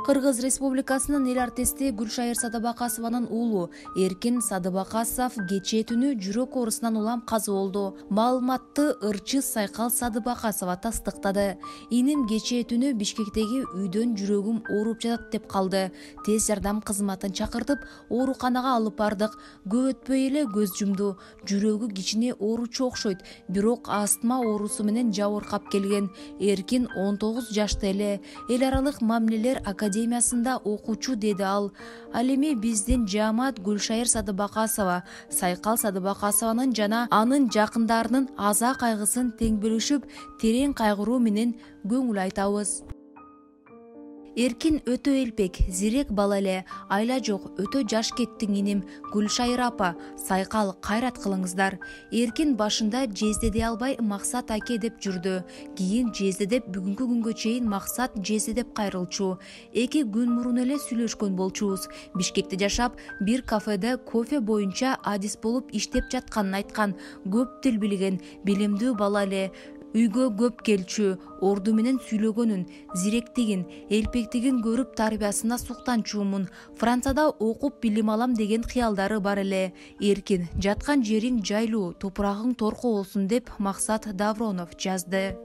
Кыргыз Республикасынын эл артисти Гүлшайыр Садыбакасованын уулу Эркин Садыбакасов кечээ түнү жүрөк оорусунан улам каза болду. Маалыматты ырчы Сайкал Садыбакасова тастыктады. Иним кечээ түнү Бишкектеги үйдөн жүрөгүм ооруп жатат деп калды. Тез жардам кызматын чакыртып, ооруканага алып бардык. Көп өтпөй эле көз жумду. Жүрөгү кичине ооручу окшойт, бирок астма оорусу менен жабыркап келген. Эркин 19 жашта эле. Эл аралык мамилелер академиясында окуучу, деди ал. Ал эми биздин жаамат Гүлшайыр Садыбакасова, Сайкал Садыбакасованын жана анын жакындарынын аза кайгысын тең бөлүшүп, терең кайгыруу менен көңүл айтабыз. Эркин өтө элпек, зирек бала эле, айла жок, өтө жаш кеттиң иним. Гүлшайыр апа, Сайкал, кайрат кылыңыздар. Эркин башында жездеде албай Максат аке деп жүрдү. Кийин жездедеп бүгүнкү күнгө чейин Максат жезде деп кайрылчу. 2 күн мурун эле сүйлөшкөн болчубуз. Бишкекте жашап, бир кафеде кофе боюнча адис болуп иштеп жатканын айткан. Көп тил билген, билимдүү бала эле. Үйгө көп келчү, орду менен сүйлөгөнүн, зиректигин, элпектигин көрүп тарбиясына суктанчуумун. Францияда окуп билим алам деген кыялдары бар эле. Эркин, жаткан жериң жайлуу, топурагың торко болсун деп Максат Давронов жазды.